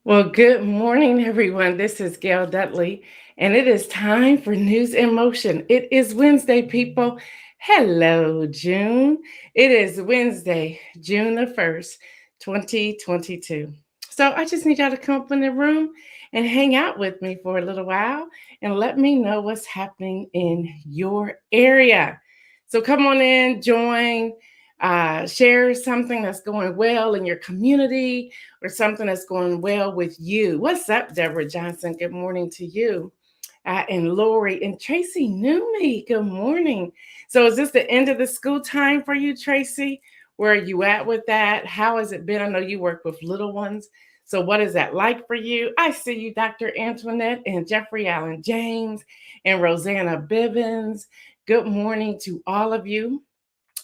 Well, good morning, everyone. This is Gail Dudley, and it is time for News in Motion. It is Wednesday, people. Hello, June. It is Wednesday, June the 1st, 2022. So I just need y'all to come up in the room and hang out with me for a little while and let me know what's happening in your area. So come on in, join, share something that's going well in your community or something that's going well with you. What's up, Deborah Johnson? Good morning to you. And Lori and Tracy Newmy. Good morning. So, is this the end of the school time for you, Tracy? Where are you at with that? How has it been? I know you work with little ones. So, what is that like for you? I see you, Dr. Antoinette and Jeffrey Allen James and Rosanna Bibbins. Good morning to all of you.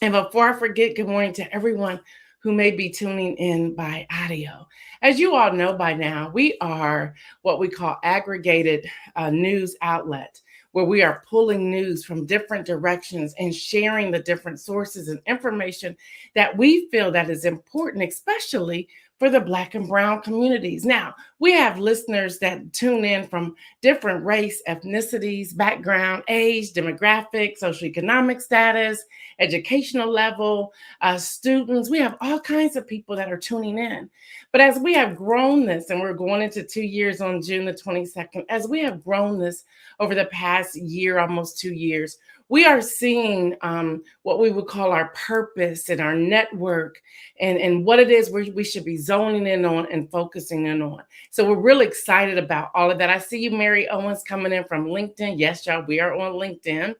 And before I forget, good morning to everyone who may be tuning in by audio. As you all know by now, we are what we call aggregated news outlet, where we are pulling news from different directions and sharing the different sources and information that we feel that is important, especially for the Black and Brown communities. Now, we have listeners that tune in from different race, ethnicities, background, age, demographic, socioeconomic status, educational level, students. We have all kinds of people that are tuning in. But as we have grown this, and we're going into 2 years on June the 22nd, as we have grown this over the past year, almost 2 years, we are seeing what we would call our purpose and our network and what it is we should be zoning in on and focusing in on. So we're really excited about all of that. I see you, Mary Owens, coming in from LinkedIn. Yes, y'all, we are on LinkedIn.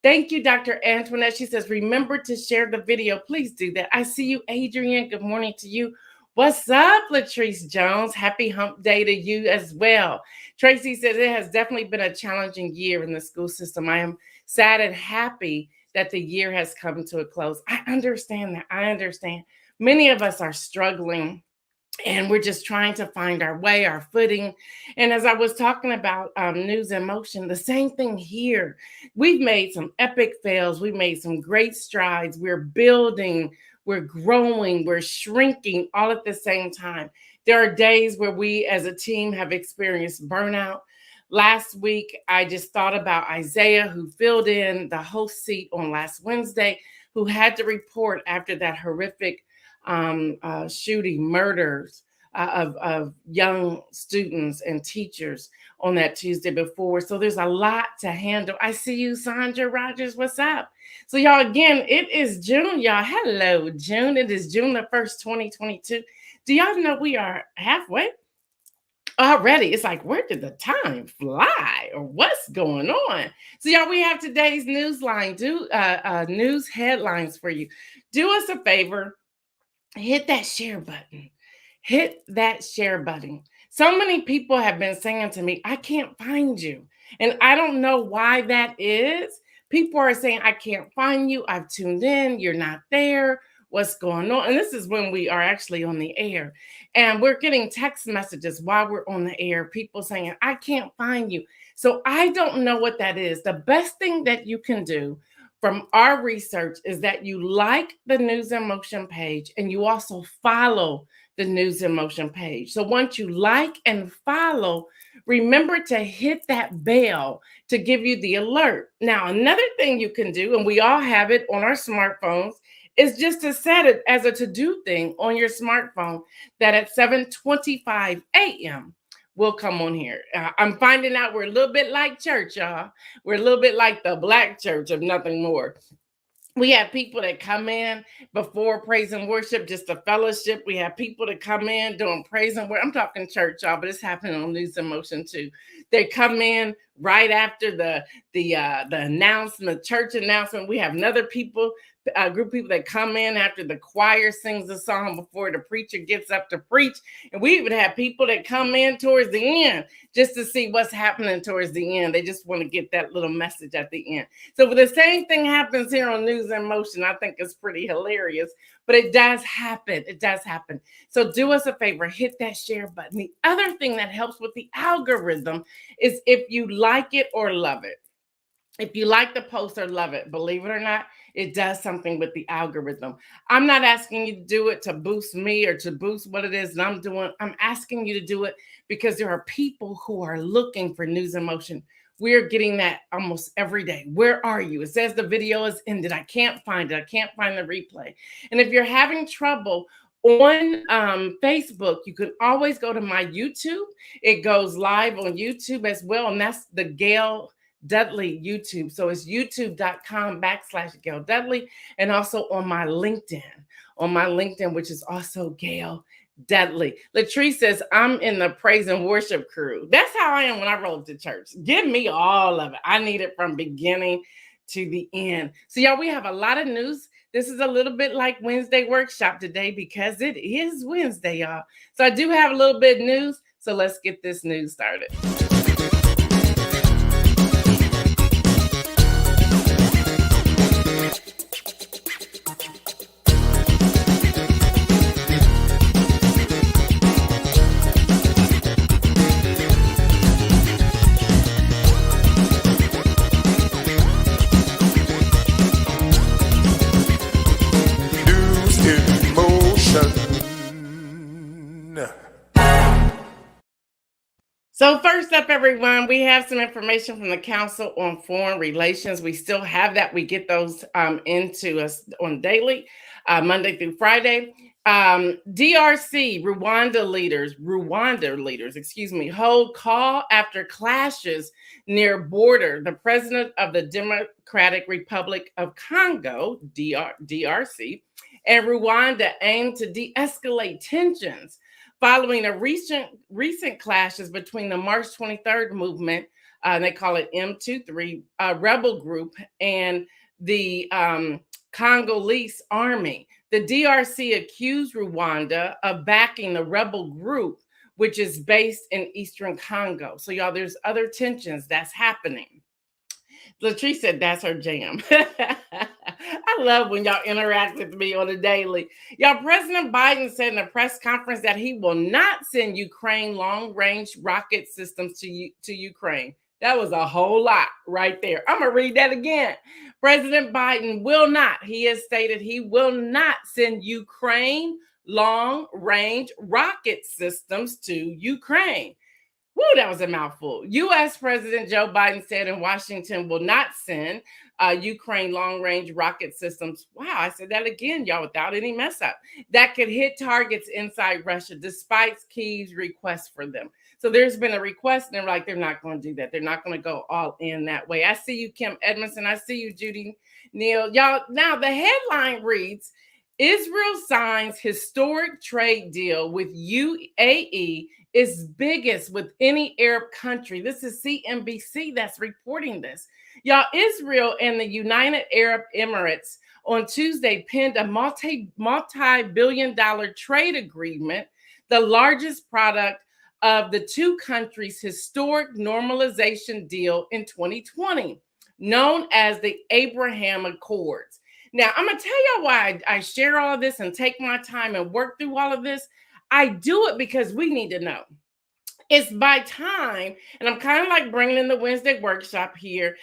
Thank you, Dr. Antoinette. She says, remember to share the video. Please do that. I see you, Adrian. Good morning to you. What's up, Latrice Jones? Happy hump day to you as well. Tracy says it has definitely been a challenging year in the school system. I am sad and happy that the year has come to a close. I understand that. I understand. Many of us are struggling and we're just trying to find our way, our footing. And as I was talking about news and motion, the same thing here. We've made some epic fails. We've made some great strides. We're building, we're growing, we're shrinking all at the same time. There are days where we as a team have experienced burnout. Last week, I just thought about Isaiah, who filled in the host seat on last Wednesday, who had to report after that horrific shooting, murders of young students and teachers on that Tuesday before. So there's a lot to handle. I see you, Sandra Rogers. What's up? So y'all, again, it is June, y'all. Hello, June. It is June the 1st, 2022. Do y'all know we are halfway already? It's like, where did the time fly or what's going on? So y'all, we have today's news line, news headlines for you. Do us a favor, hit that share button. Hit that share button. So many people have been saying to me, I can't find you. And I don't know why that is. People are saying, I can't find you. I've tuned in. You're not there. What's going on? And this is when we are actually on the air. And we're getting text messages while we're on the air. People saying, I can't find you. So I don't know what that is. The best thing that you can do from our research is that you like the News in Motion page and you also follow the News in Motion page. So once you like and follow, remember to hit that bell to give you the alert. Now, another thing you can do, and we all have it on our smartphones, is just to set it as a to-do thing on your smartphone that at 7:25 a.m. we'll come on here. I'm finding out we're a little bit like church, y'all. We're a little bit like the Black church, if nothing more. We have people that come in before praise and worship, just a fellowship. We have people that come in doing praise and worship. I'm talking church, y'all, but it's happening on News in Motion too. They come in right after the announcement, church announcement. We have another group of people that come in after the choir sings a song before the preacher gets up to preach. And we even have people that come in towards the end just to see what's happening towards the end. They just want to get that little message at the end. So the same thing happens here on News in Motion. I think it's pretty hilarious, but it does happen. It does happen. So do us a favor, hit that share button. The other thing that helps with the algorithm is if you like it or love it. If you like the post or love it, believe it or not, it does something with the algorithm. I'm not asking you to do it to boost me or to boost what it is that I'm doing. I'm asking you to do it because there are people who are looking for news and motion. We're getting that almost every day. Where are you? It says the video is ended. I can't find it. I can't find the replay. And if you're having trouble on Facebook, you can always go to my YouTube. It goes live on YouTube as well. And that's the Gail Dudley YouTube. So it's youtube.com/Gail Dudley, and also on my LinkedIn, which is also Gail Dudley. Latrice says, I'm in the praise and worship crew. That's how I am when I roll to church. Give me all of it. I need it from beginning to the end. So y'all, we have a lot of news. This is a little bit like Wednesday workshop today because it is Wednesday, y'all. So I do have a little bit of news. So let's get this news started. So first up, everyone, we have some information from the Council on Foreign Relations. We still have that. We get those into us on daily, Monday through Friday. DRC, Rwanda leaders, hold call after clashes near border. The president of the Democratic Republic of Congo, DRC, and Rwanda aim to de-escalate tensions following a recent clashes between the March 23rd movement, they call it M23, rebel group, and the Congolese army. The DRC accused Rwanda of backing the rebel group, which is based in Eastern Congo. So y'all, there's other tensions that's happening. Latrice said that's her jam. I love when y'all interact with me on a daily. Y'all, President Biden said in a press conference that he will not send Ukraine long-range rocket systems to Ukraine. That was a whole lot right there. I'm going to read that again. President Biden will not, he has stated he will not send Ukraine long-range rocket systems to Ukraine. Woo, that was a mouthful. U.S. President Joe Biden said in Washington will not send Ukraine long-range rocket systems. Wow, I said that again, y'all, without any mess up. That could hit targets inside Russia, despite Kyiv's request for them. So there's been a request, and they're like, they're not going to do that. They're not going to go all in that way. I see you, Kim Edmondson. I see you, Judy Neal. Y'all, now the headline reads, Israel signs historic trade deal with UAE, is biggest with any Arab country. This is CNBC that's reporting this. Y'all, Israel and the United Arab Emirates on Tuesday penned a multi-billion-dollar trade agreement, the largest product of the two countries' historic normalization deal in 2020, known as the Abraham Accords. Now, I'm going to tell y'all why I share all of this and take my time and work through all of this. I do it because we need to know. It's by time, and I'm kind of like bringing in the Wednesday workshop here.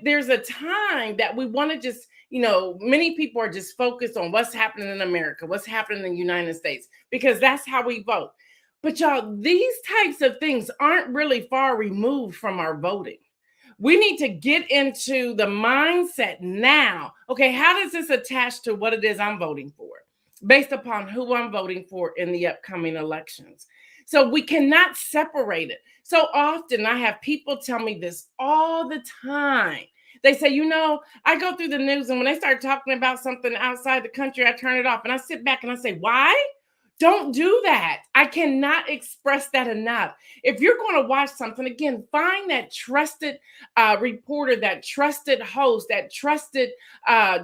There's a time that we want to just, many people are just focused on what's happening in America, what's happening in the United States, because that's how we vote. But y'all, these types of things aren't really far removed from our voting. We need to get into the mindset now. Okay, how does this attach to what it is I'm voting for, based upon who I'm voting for in the upcoming elections? So we cannot separate it. So often I have people tell me this all the time. They say, I go through the news, and when they start talking about something outside the country, I turn it off and I sit back and I say, why? Don't do that. I cannot express that enough. If you're going to watch something, again, find that trusted reporter, that trusted host, that trusted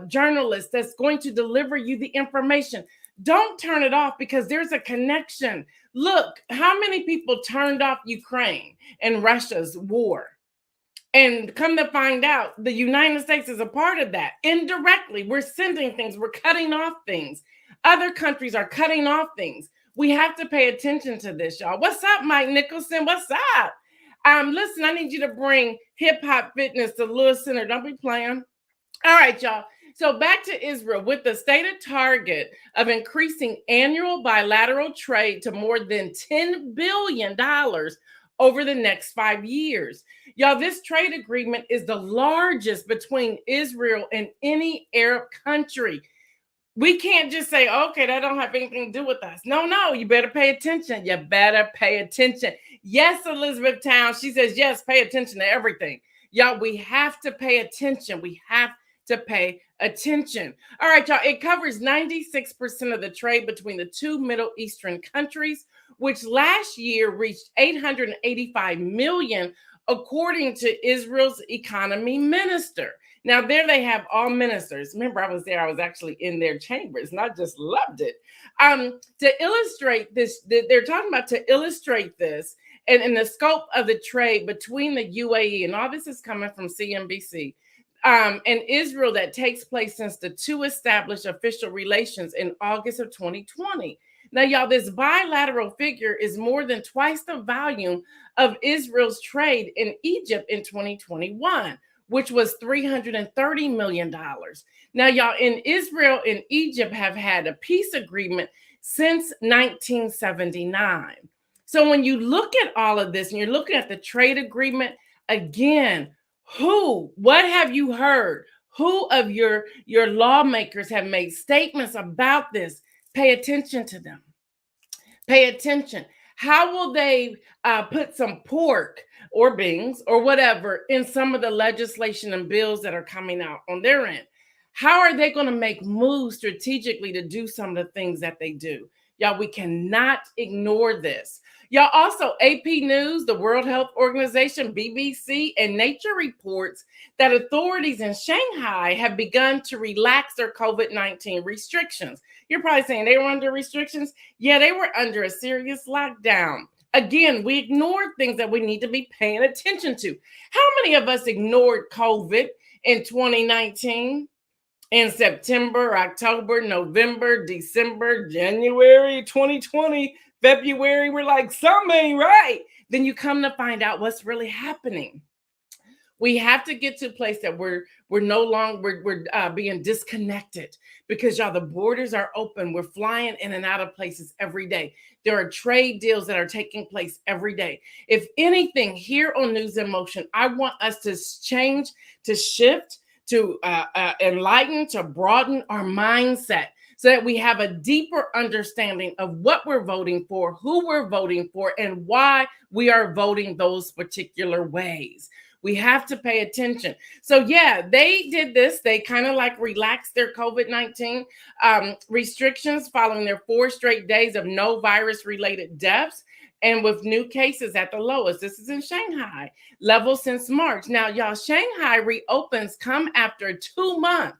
journalist that's going to deliver you the information. Don't turn it off because there's a connection. Look, how many people turned off Ukraine and Russia's war? And come to find out, the United States is a part of that. Indirectly, we're sending things, we're cutting off things. Other countries are cutting off things. We have to pay attention to this, y'all. What's up, Mike Nicholson? What's up? Listen, I need you to bring hip hop fitness to Lewis Center. Don't be playing. All right, y'all. So back to Israel with the stated target of increasing annual bilateral trade to more than $10 billion over the next 5 years. Y'all, this trade agreement is the largest between Israel and any Arab country. We can't just say, okay, that don't have anything to do with us. No, you better pay attention. You better pay attention. Yes, Elizabethtown, she says, yes, pay attention to everything. Y'all, we have to pay attention. We have to pay attention. All right, y'all, it covers 96% of the trade between the two Middle Eastern countries, which last year reached 885 million, according to Israel's economy minister. Now, there they have all ministers. Remember, I was there. I was actually in their chambers, and I just loved it. To illustrate this, they're talking about to illustrate this and in the scope of the trade between the UAE, and all this is coming from CNBC, and Israel that takes place since the two established official relations in August of 2020. Now, y'all, this bilateral figure is more than twice the volume of Israel's trade in Egypt in 2021. Which was $330 million. Now, y'all, in Israel and Egypt have had a peace agreement since 1979. So when you look at all of this and you're looking at the trade agreement, again, what have you heard? Who of your lawmakers have made statements about this? Pay attention to them. Pay attention. How will they put some pork or beans or whatever in some of the legislation and bills that are coming out on their end? How are they going to make moves strategically to do some of the things that they do? Y'all, we cannot ignore this. Y'all, also AP News, the World Health Organization, BBC, and Nature reports that authorities in Shanghai have begun to relax their COVID-19 restrictions. You're probably saying they were under restrictions. Yeah, they were under a serious lockdown. Again, we ignored things that we need to be paying attention to. How many of us ignored COVID in 2019? In September, October, November, December, January 2020, February, we're like, something ain't right. Then you come to find out what's really happening. We have to get to a place that we're no longer being disconnected, because y'all, the borders are open. We're flying in and out of places every day. There are trade deals that are taking place every day. If anything, here on News in Motion, I want us to change, to shift, to enlighten, to broaden our mindset so that we have a deeper understanding of what we're voting for, who we're voting for, and why we are voting those particular ways. We have to pay attention. So yeah, they did this. They kind of like relaxed their COVID-19 restrictions following their 4 straight days of no virus-related deaths, and with new cases at the lowest. This is in Shanghai, level since March. Now, y'all, Shanghai reopens come after a 2-month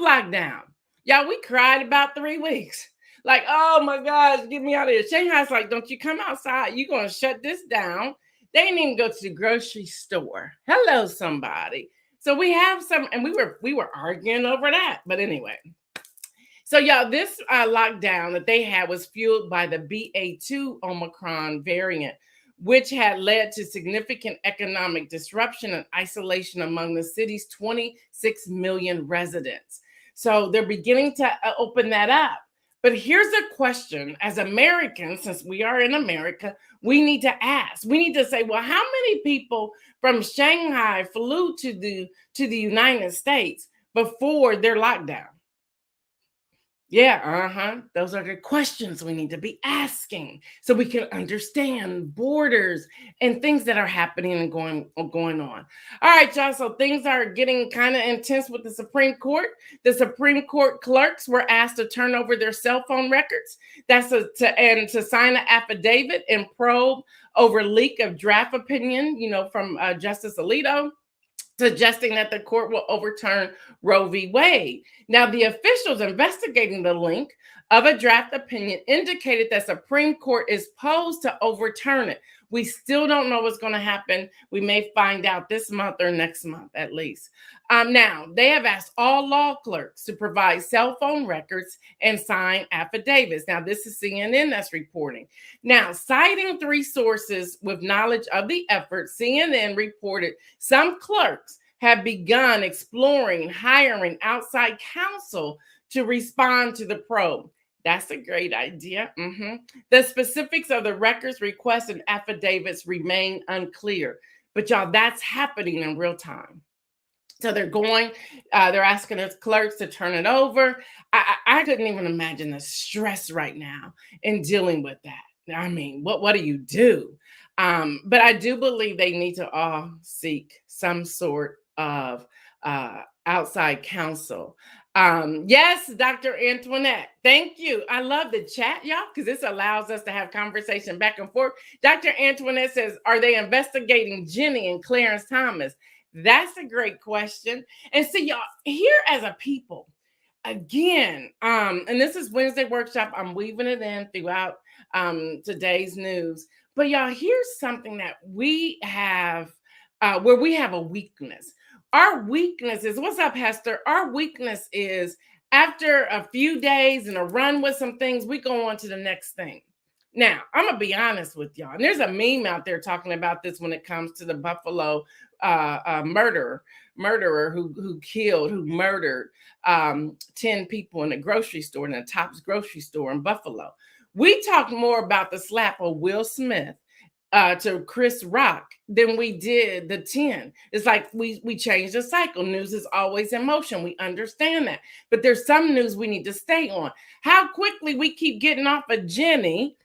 lockdown. Y'all, we cried about 3 weeks. Like, oh my gosh, get me out of here. Shanghai's like, don't you come outside. You're going to shut this down. They didn't even go to the grocery store. Hello, somebody. So we have some, and we were arguing over that. But anyway. So y'all, this lockdown that they had was fueled by the BA2 Omicron variant, which had led to significant economic disruption and isolation among the city's 26 million residents. So they're beginning to open that up. But here's a question, as Americans, since we are in America, we need to ask. We need to say, well, how many people from Shanghai flew to the United States before their lockdown? Yeah, those are the questions we need to be asking so we can understand borders and things that are happening and going on. All right, y'all, so things are getting kind of intense with the Supreme Court. The Supreme Court clerks were asked to turn over their cell phone records. That's to sign an affidavit and probe over leak of draft opinion, from Justice Alito, suggesting that the court will overturn Roe v. Wade. Now, the officials investigating the leak of a draft opinion indicated that Supreme Court is posed to overturn it. We still don't know what's going to happen. We may find out this month or next month at least. Now, they have asked all law clerks to provide cell phone records and sign affidavits. Now, this is CNN that's reporting. Now, citing three sources with knowledge of the effort, CNN reported some clerks have begun exploring hiring outside counsel to respond to the probe. That's a great idea. The specifics of the records, requests, and affidavits remain unclear. But y'all, that's happening in real time. So they're asking us clerks to turn it over. I couldn't even imagine the stress right now in dealing with that. I mean, what do you do? But I do believe they need to all seek some sort of outside counsel. Yes, Dr. Antoinette, thank you. I love the chat, y'all, because this allows us to have conversation back and forth. Dr. Antoinette says, are they investigating Jenny and Clarence Thomas? That's a great question. And see, y'all, here as a people, again, and this is Wednesday workshop, I'm weaving it in throughout today's news. But y'all, here's something that we have, where we have a weakness. Our weakness is, what's up, Hester? Our weakness is after a few days and a run with some things, we go on to the next thing. Now, I'm going to be honest with y'all. And there's a meme out there talking about this when it comes to the Buffalo murderer who murdered 10 people in a grocery store, in a Tops grocery store in Buffalo. We talked more about the slap of Will Smith to Chris Rock than we did the 10. It's like we changed the cycle. News is always in motion. We understand that. But there's some news we need to stay on. How quickly we keep getting off of Jenny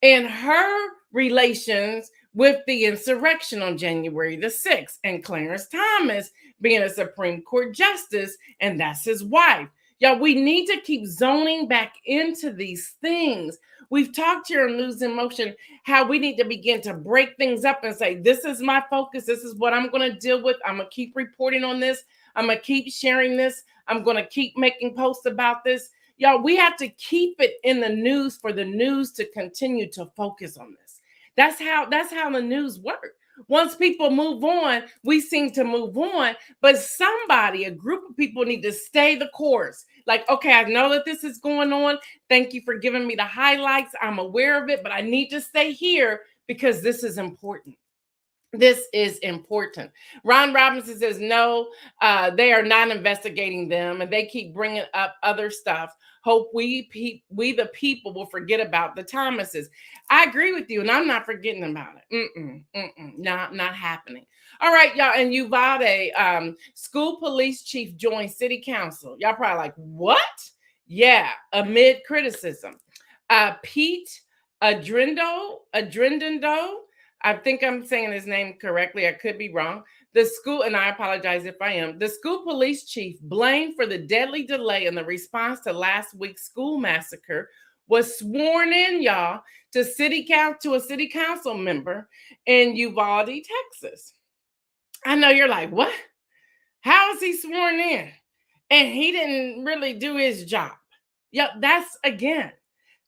and her relations with the insurrection on January the 6th, and Clarence Thomas being a Supreme Court justice, and that's his wife. Y'all, we need to keep zoning back into these things. We've talked here on News in Motion how we need to begin to break things up and say, this is my focus. This is what I'm going to deal with. I'm going to keep reporting on this. I'm going to keep sharing this. I'm going to keep making posts about this. Y'all, we have to keep it in the news for the news to continue to focus on this. That's how the news works. Once people move on, we seem to move on, but somebody, a group of people need to stay the course. Like, okay, I know that this is going on. Thank you for giving me the highlights. I'm aware of it, but I need to stay here because this is important. This is important. Ron Robinson says, no, they are not investigating them, and they keep bringing up other stuff. Hope we the people will forget about the Thomases. I agree with you, and I'm not forgetting about it. Not happening. All right, y'all. And Uvalde, school police chief joins city council. Y'all probably like, what? Yeah, amid criticism. Pete Adrendo, I think I'm saying his name correctly. I could be wrong. The school, and I apologize if I am, the school police chief blamed for the deadly delay in the response to last week's school massacre was sworn in, y'all, to a city council member in Uvalde, Texas. I know you're like, what? How is he sworn in? And he didn't really do his job. Yep, that's, again,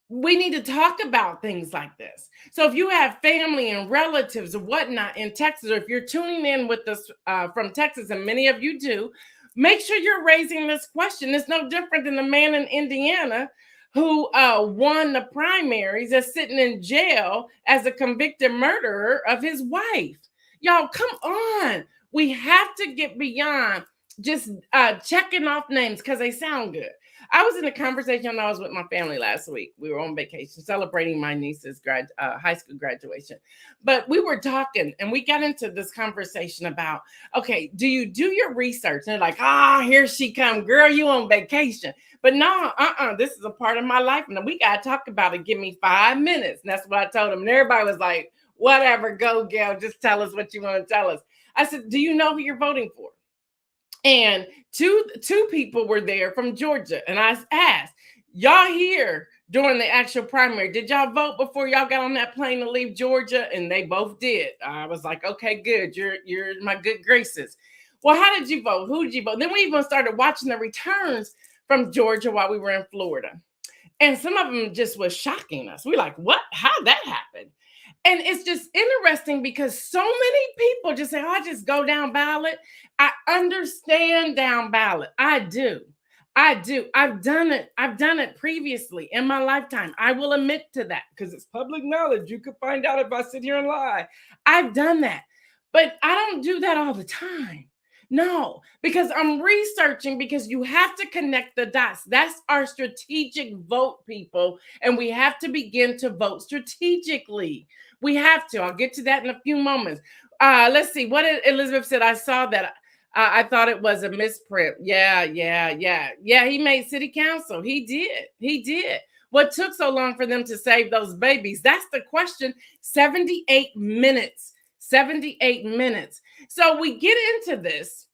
we need to talk about things like this. So if you have family and relatives or whatnot in Texas, or if you're tuning in with us from Texas, and many of you do, make sure you're raising this question. It's no different than the man in Indiana who won the primaries that's sitting in jail as a convicted murderer of his wife. Y'all, come on. We have to get beyond just checking off names because they sound good. I was in a conversation when I was with my family last week. We were on vacation celebrating my niece's high school graduation. But we were talking and we got into this conversation about, okay, do you do your research? And they're like, here she come. Girl, you on vacation. But no, this is a part of my life. And we got to talk about it. Give me 5 minutes. And that's what I told them. And everybody was like, whatever, go, Gail. Just tell us what you want to tell us. I said, do you know who you're voting for? And two people were there from Georgia. And I asked, y'all here during the actual primary, did y'all vote before y'all got on that plane to leave Georgia? And they both did. I was like, okay, good. You're my good graces. Well, how did you vote? Who did you vote? Then we even started watching the returns from Georgia while we were in Florida. And some of them just was shocking us. We're like, what? How'd that happen? And it's just interesting because so many people just say, oh, I just go down ballot. I understand down ballot. I do. I do. I've done it. I've done it previously in my lifetime. I will admit to that because it's public knowledge. You could find out if I sit here and lie. I've done that. But I don't do that all the time. No, because I'm researching, because you have to connect the dots. That's our strategic vote, people. And we have to begin to vote strategically. We have to. I'll get to that in a few moments. Let's see. What did Elizabeth said? I saw that. I thought it was a misprint. Yeah. He made city council. He did. What took so long for them to save those babies? That's the question. 78 minutes. 78 minutes. So we get into this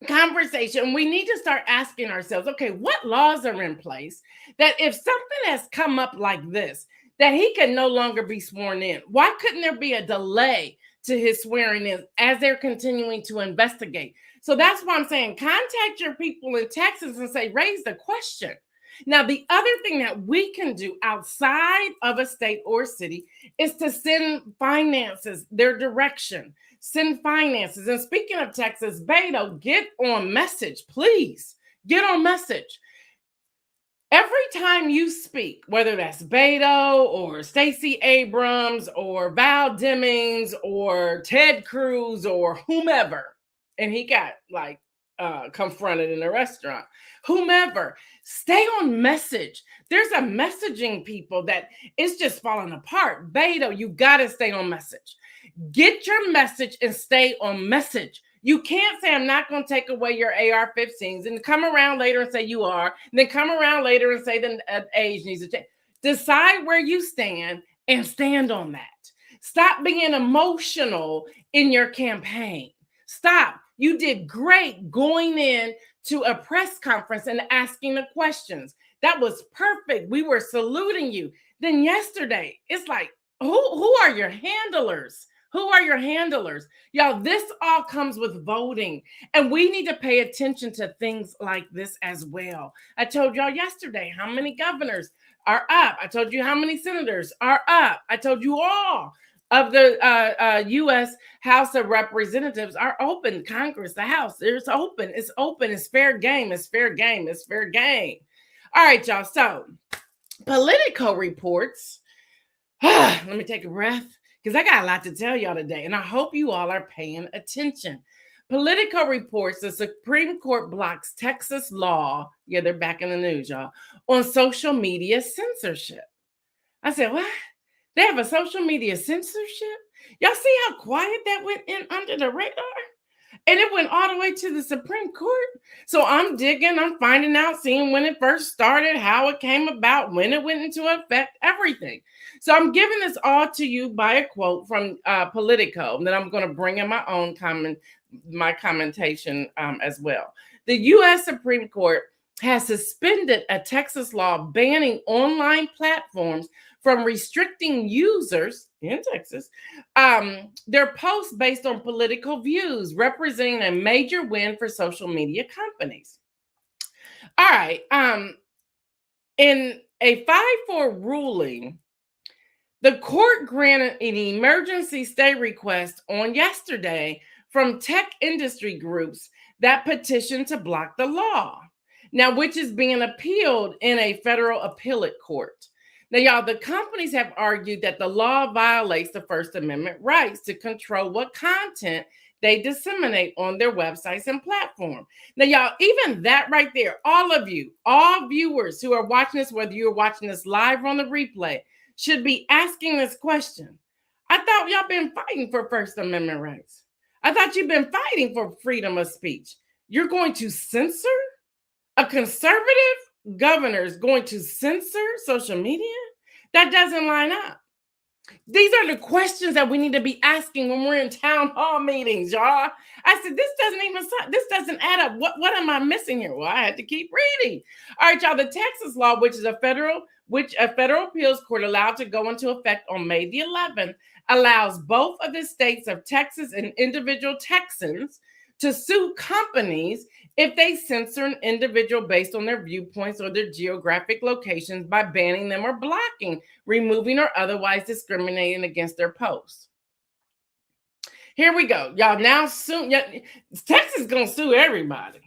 conversation. We need to start asking ourselves, okay, what laws are in place that if something has come up like this, that he can no longer be sworn in? Why couldn't there be a delay to his swearing in as they're continuing to investigate? So that's why I'm saying contact your people in Texas and say, raise the question. Now, the other thing that we can do outside of a state or city is to send finances, their direction, send finances. And speaking of Texas, Beto, get on message, please. Get on message. Every time you speak, whether that's Beto or Stacey Abrams or Val Demings or Ted Cruz or whomever, and he got like confronted in a restaurant, whomever, stay on message. There's a messaging people that it's just falling apart. Beto, you got to stay on message. Get your message and stay on message. You can't say, I'm not going to take away your AR-15s and come around later and say you are, and then come around later and say the age needs to change. Decide where you stand and stand on that. Stop being emotional in your campaign. Stop. You did great going in to a press conference and asking the questions. That was perfect. We were saluting you. Then yesterday, it's like, who are your handlers? Who are your handlers? Y'all, this all comes with voting. And we need to pay attention to things like this as well. I told y'all yesterday how many governors are up. I told you how many senators are up. I told you all of the U.S. House of Representatives are open. Congress, the House, it's open. It's open. It's fair game. It's fair game. It's fair game. All right, y'all. So Politico reports. Let me take a breath because I got a lot to tell y'all today, and I hope you all are paying attention. Politico reports the Supreme Court blocks Texas law. Yeah, they're back in the news, y'all, on social media censorship. I said, what? They have a social media censorship? Y'all see how quiet that went in under the radar? And it went all the way to the Supreme Court. So I'm digging, I'm finding out, seeing when it first started, how it came about, when it went into effect, everything. So I'm giving this all to you by a quote from Politico that I'm going to bring in my own commentation as well. The U.S. Supreme Court has suspended a Texas law banning online platforms from restricting users in Texas, their posts based on political views, representing a major win for social media companies. All right. In a 5-4 ruling, the court granted an emergency stay request on yesterday from tech industry groups that petitioned to block the law, now which is being appealed in a federal appellate court. Now, y'all, the companies have argued that the law violates the First Amendment rights to control what content they disseminate on their websites and platforms. Now, y'all, even that right there, all of you, all viewers who are watching this, whether you're watching this live or on the replay, should be asking this question. I thought y'all been fighting for First Amendment rights. I thought you've been fighting for freedom of speech. You're going to censor? A conservative governor is going to censor social media? That doesn't line up. These are the questions that we need to be asking when we're in town hall meetings, y'all. I said, this doesn't add up. What am I missing here? Well, I had to keep reading. All right, y'all, the Texas law, which a federal appeals court allowed to go into effect on May the 11th, allows both of the states of Texas and individual Texans to sue companies if they censor an individual based on their viewpoints or their geographic locations by banning them or blocking, removing, or otherwise discriminating against their posts. Here we go. Y'all now soon. Texas is gonna sue everybody.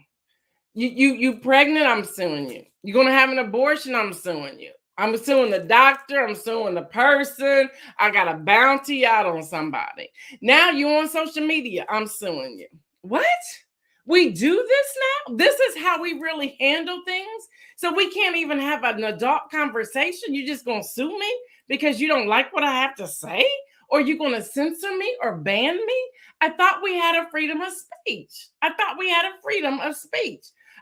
You pregnant, I'm suing you. You're gonna have an abortion, I'm suing you. I'm suing the doctor, I'm suing the person. I got a bounty out on somebody. Now you on social media, I'm suing you. What? We do this now? This is how we really handle things? So we can't even have an adult conversation? You just gonna sue me because you don't like what I have to say? Or you gonna censor me or ban me? I thought we had a freedom of speech.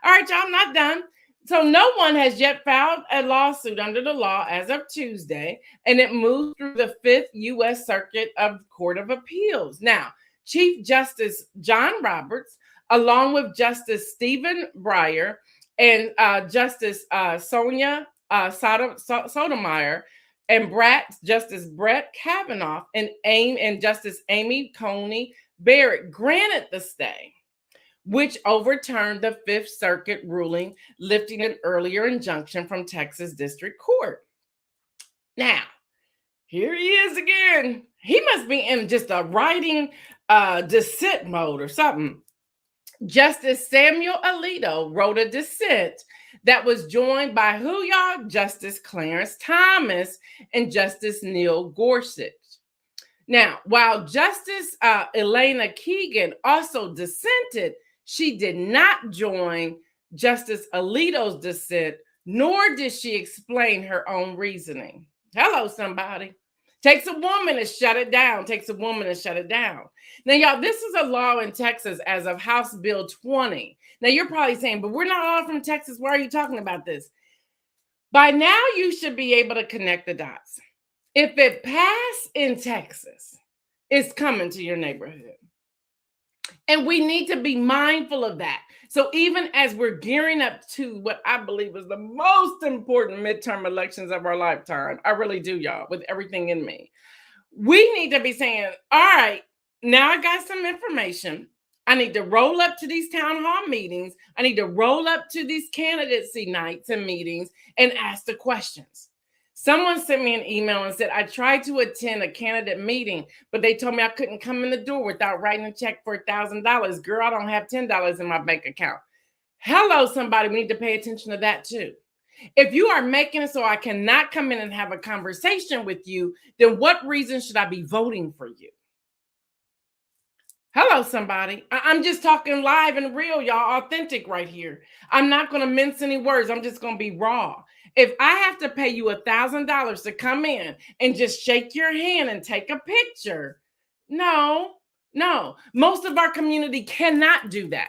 All right, y'all, I'm not done. So no one has yet filed a lawsuit under the law as of Tuesday, and it moved through the 5th U.S. Circuit of Court of Appeals. Now, Chief Justice John Roberts, along with Justice Stephen Breyer and Justice Sonia Sotomayor, and Justice Brett Kavanaugh and Justice Amy Coney Barrett granted the stay, which overturned the 5th Circuit ruling, lifting an earlier injunction from Texas District Court. Now, here he is again. He must be in just a writing dissent mode or something. Justice Samuel Alito wrote a dissent that was joined by who, y'all? Justice Clarence Thomas and Justice Neil Gorsuch. Now, while Justice Elena Kagan also dissented, she did not join Justice Alito's dissent, nor did she explain her own reasoning. Hello, somebody. Takes a woman to shut it down. Now, y'all, this is a law in Texas as of House Bill 20. Now, you're probably saying, but we're not all from Texas. Why are you talking about this? By now, you should be able to connect the dots. If it passed in Texas, it's coming to your neighborhood. And we need to be mindful of that. So even as we're gearing up to what I believe is the most important midterm elections of our lifetime, I really do, y'all, with everything in me, we need to be saying, all right, now I got some information. I need to roll up to these town hall meetings. I need to roll up to these candidacy nights and meetings and ask the questions. Someone sent me an email and said, I tried to attend a candidate meeting, but they told me I couldn't come in the door without writing a check for $1,000. Girl, I don't have $10 in my bank account. Hello, somebody. We need to pay attention to that too. If you are making it so I cannot come in and have a conversation with you, then what reason should I be voting for you? Hello, somebody. I'm just talking live and real, y'all, authentic right here. I'm not going to mince any words. I'm just going to be raw. If I have to pay you $1,000 to come in and just shake your hand and take a picture, no. Most of our community cannot do that.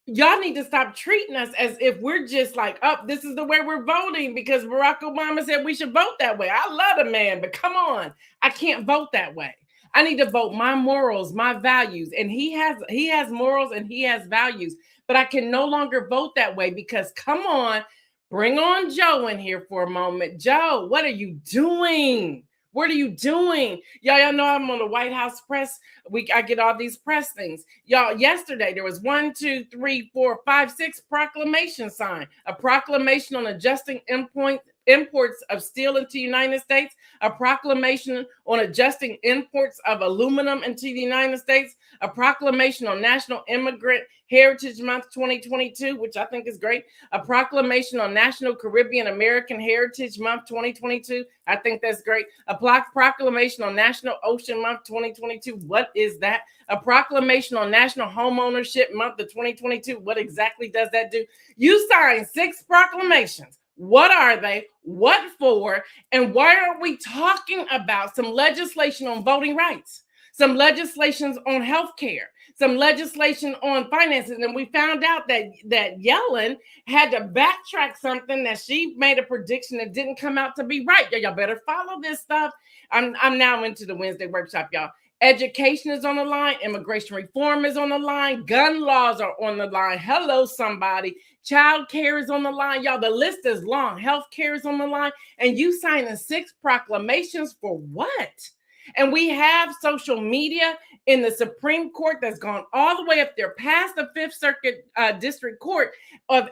Y'all need to stop treating us as if we're just like, oh, this is the way we're voting because Barack Obama said we should vote that way. I love the man, but come on, I can't vote that way. I need to vote my morals, my values, and he has morals and he has values, but I can no longer vote that way because come on, bring on Joe in here for a moment. Joe, what are you doing? What are you doing? Y'all know I'm on the White House press week. I get all these press things. Y'all, yesterday there was 1, 2, 3, 4, 5, 6 proclamation signed. A proclamation on adjusting imports of steel into the United States, a proclamation on adjusting imports of aluminum into the United States, a proclamation on National Immigrant Heritage Month 2022, which I think is great, a proclamation on National Caribbean American Heritage Month 2022. I think that's great. A proclamation on National Ocean Month 2022. What is that? A proclamation on National Homeownership Month of 2022. What exactly does that do? You signed 6 proclamations. What are they? What for? And why aren't we talking about some legislation on voting rights, some legislations on health care, some legislation on finances? And we found out that Yellen had to backtrack something that she made a prediction that didn't come out to be right. Y'all better follow this stuff. I'm now into the Wednesday workshop, y'all. Education is on the line. Immigration reform is on the line. Gun laws are on the line. Hello, somebody. Child care is on the line. Y'all, the list is long. Health care is on the line. And you signing 6 proclamations for what? And we have social media in the Supreme Court that's gone all the way up there past the Fifth Circuit District Court of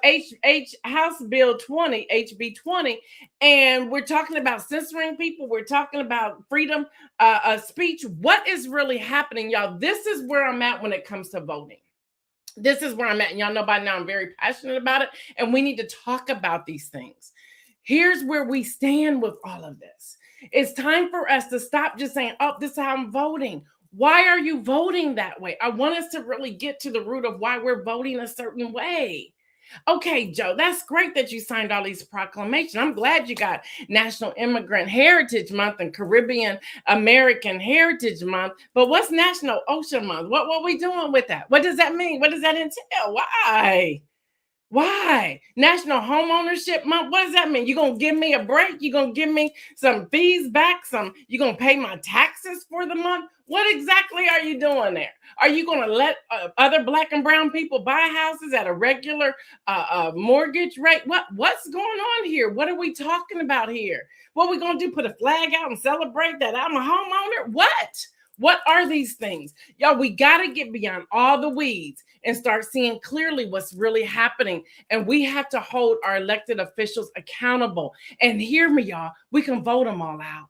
House Bill 20, HB 20. And we're talking about censoring people. We're talking about freedom of speech. What is really happening, y'all? This is where I'm at when it comes to voting. This is where I'm at. And y'all know by now I'm very passionate about it. And we need to talk about these things. Here's where we stand with all of this. It's time for us to stop just saying, oh, this is how I'm voting. Why are you voting that way? I want us to really get to the root of why we're voting a certain way. Okay, Joe, that's great that you signed all these proclamations. I'm glad you got National Immigrant Heritage Month and Caribbean American Heritage Month. But what's National Ocean Month? What are we doing with that? What does that mean? What does that entail? Why? Why? National Homeownership Month? What does that mean? You gonna give me a break? You gonna give me some fees back? You gonna pay my taxes for the month? What exactly are you doing there? Are you gonna let other Black and brown people buy houses at a regular mortgage rate? What's going on here? What are we talking about here? What are we gonna do? Put a flag out and celebrate that I'm a homeowner? What are these things? Y'all, we got to get beyond all the weeds and start seeing clearly what's really happening. And we have to hold our elected officials accountable. And hear me, y'all, we can vote them all out.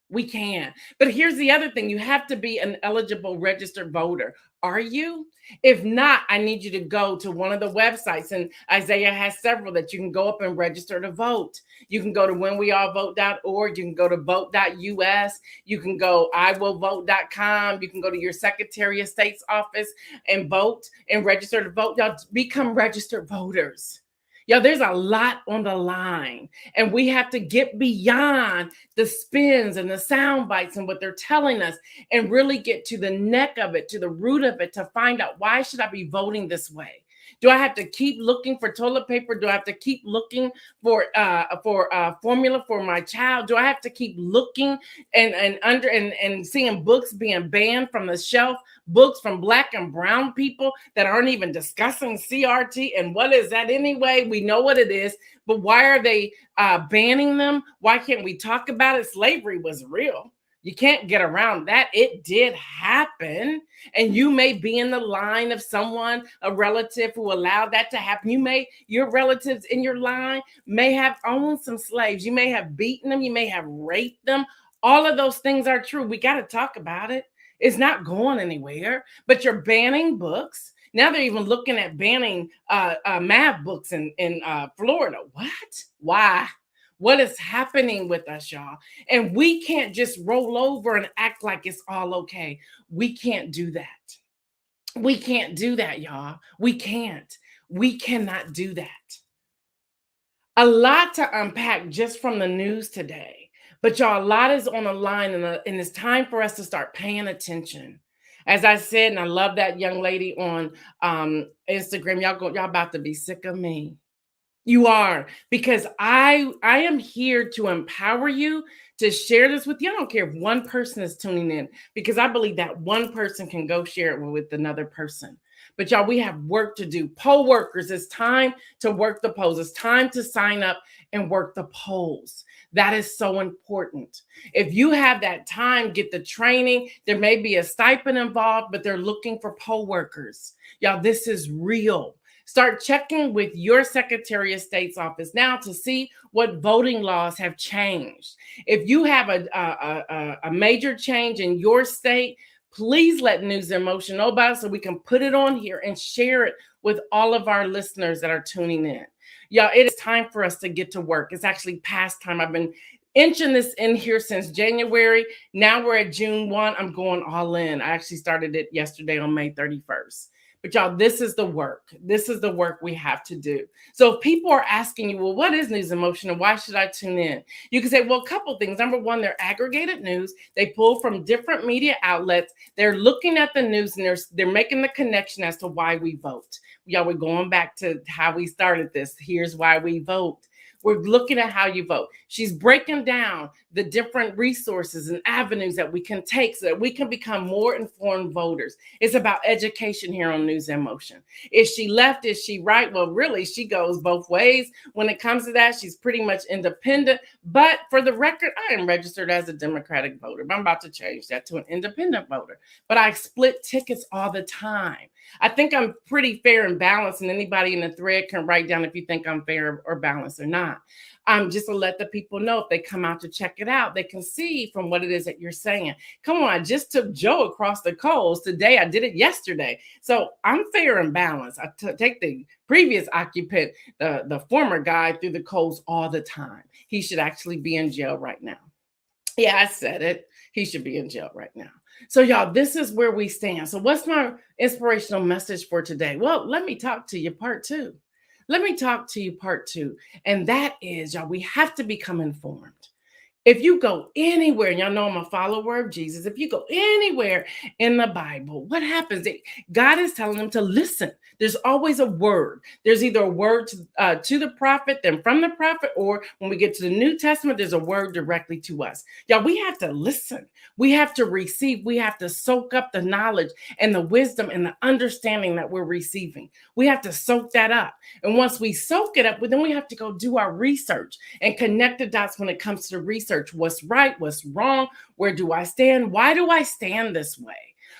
We can. But here's the other thing. You have to be an eligible registered voter. Are you? If not, I need you to go to one of the websites, and Isaiah has several that you can go up and register to vote. You can go to whenweallvote.org. You can go to vote.us. You can go iwillvote.com. You can go to your Secretary of State's office and vote and register to vote. Y'all become registered voters. Y'all, there's a lot on the line, and we have to get beyond the spins and the sound bites and what they're telling us and really get to the neck of it, to the root of it, to find out, why should I be voting this way? Do I have to keep looking for toilet paper? Do I have to keep looking for formula for my child? Do I have to keep looking and seeing books being banned from the shelf? Books from Black and brown people that aren't even discussing CRT. And what is that anyway? We know what it is, but why are they banning them? Why can't we talk about it? Slavery was real. You can't get around that. It did happen. And you may be in the line of someone, a relative who allowed that to happen. Your relatives in your line may have owned some slaves. You may have beaten them. You may have raped them. All of those things are true. We got to talk about it. It's not going anywhere, but you're banning books. Now they're even looking at banning math books in Florida. What? Why? What is happening with us, y'all? And we can't just roll over and act like it's all okay. We can't do that. We can't do that, y'all. We can't. We cannot do that. A lot to unpack just from the news today. But y'all, a lot is on the line, and it's time for us to start paying attention. As I said, and I love that young lady on Instagram, y'all about to be sick of me. You are, because I am here to empower you, to share this with you. I don't care if one person is tuning in, because I believe that one person can go share it with another person. But y'all, we have work to do. Poll workers, it's time to work the polls. It's time to sign up and work the polls. That is so important. If you have that time, get the training. There may be a stipend involved, but they're looking for poll workers. Y'all, this is real. Start checking with your Secretary of State's office now to see what voting laws have changed. If you have a major change in your state, please let News in Motion know about it so we can put it on here and share it with all of our listeners that are tuning in. Y'all, it is time for us to get to work. It's actually past time. I've been inching this in here since January. Now we're at June 1. I'm going all in. I actually started it yesterday on May 31st. But y'all, this is the work. This is the work we have to do. So if people are asking you, well, what is News in Motion and why should I tune in? You can say, well, a couple things. Number one, they're aggregated news. They pull from different media outlets. They're looking at the news and they're making the connection as to why we vote. Y'all, we're going back to how we started this. Here's why we vote. We're looking at how you vote. She's breaking down the different resources and avenues that we can take so that we can become more informed voters. It's about education here on News in Motion. Is she left? Is she right? Well, really, she goes both ways. When it comes to that, she's pretty much independent. But for the record, I am registered as a Democratic voter. But I'm about to change that to an independent voter. But I split tickets all the time. I think I'm pretty fair and balanced, and anybody in the thread can write down if you think I'm fair or balanced or not. Just to let the people know if they come out to check it out, they can see from what it is that you're saying. Come on, I just took Joe across the coals today. I did it yesterday. So I'm fair and balanced. I take the previous occupant, the former guy, through the coals all the time. He should actually be in jail right now. Yeah, I said it. He should be in jail right now. So y'all, this is where we stand. So what's my inspirational message for today? Well, let me talk to you part two. Let me talk to you part two. And that is, y'all, we have to become informed. If you go anywhere, and y'all know I'm a follower of Jesus, if you go anywhere in the Bible, what happens? God is telling them to listen. There's always a word. There's either a word to the prophet, then from the prophet, or when we get to the New Testament, there's a word directly to us. Y'all, we have to listen. We have to receive. We have to soak up the knowledge and the wisdom and the understanding that we're receiving. We have to soak that up. And once we soak it up, then we have to go do our research and connect the dots when it comes to research. What's right? What's wrong? Where do I stand? Why do I stand this way?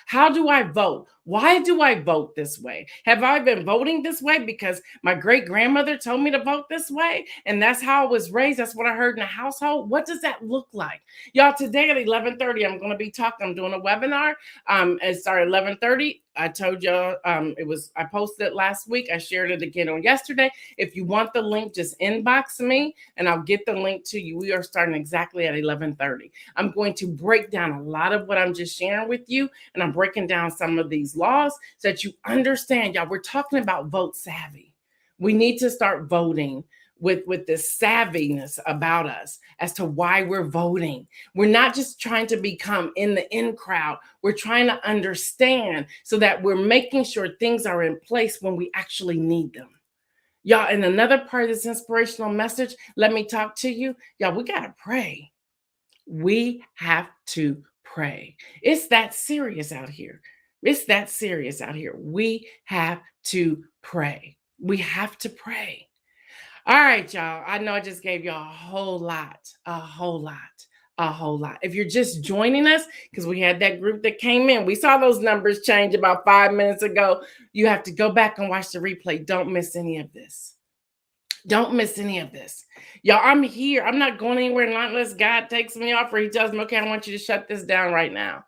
How do I vote? Why do I vote this way? Have I been voting this way because my great grandmother told me to vote this way? And that's how I was raised. That's what I heard in the household. What does that look like? Y'all, today at 11:30, I'm going to be talking. I'm doing a webinar. It started 11:30. I told y'all I posted it last week. I shared it again on yesterday. If you want the link, just inbox me and I'll get the link to you. We are starting exactly at 11:30. I'm going to break down a lot of what I'm just sharing with you. And I'm breaking down some of these laws so that you understand, y'all, we're talking about vote savvy. We need to start voting with this savviness about us as to why we're voting. We're not just trying to become in the in crowd. We're trying to understand so that we're making sure things are in place when we actually need them. Y'all, and another part of this inspirational message, let me talk to you. Y'all, we got to pray. We have to pray. It's that serious out here. It's that serious out here. We have to pray. We have to pray. All right, y'all. I know I just gave y'all a whole lot. If you're just joining us, because we had that group that came in, we saw those numbers change about 5 minutes ago. You have to go back and watch the replay. Don't miss any of this. Don't miss any of this. Y'all, I'm here. I'm not going anywhere unless God takes me off or he tells me, okay, I want you to shut this down right now.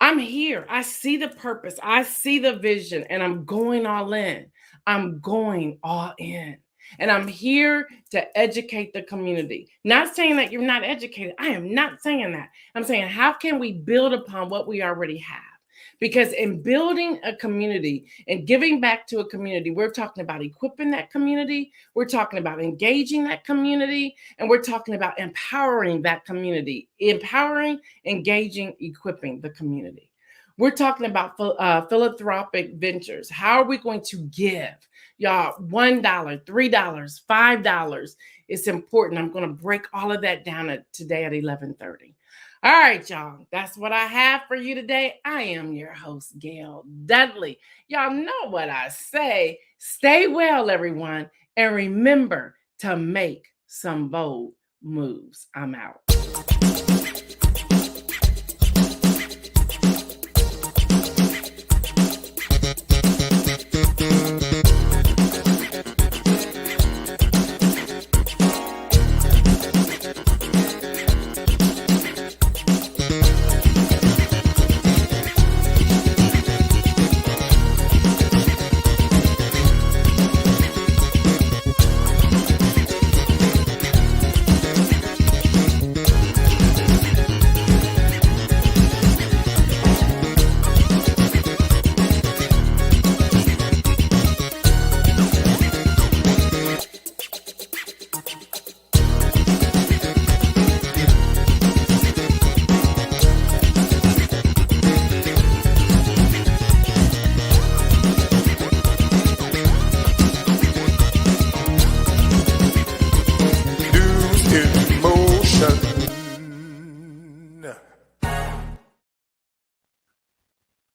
I'm here. I see the purpose. I see the vision, and I'm going all in. I'm going all in. And I'm here to educate the community. Not saying that you're not educated. I am not saying that. I'm saying, how can we build upon what we already have? Because in building a community and giving back to a community, we're talking about equipping that community. We're talking about engaging that community. And we're talking about empowering that community. Empowering, engaging, equipping the community. We're talking about philanthropic ventures. How are we going to give? Y'all, $1, $3, $5. It's important. I'm going to break all of that down today at 11:30. All right, y'all. That's what I have for you today. I am your host, Gail Dudley. Y'all know what I say. Stay well, everyone. And remember to make some bold moves. I'm out.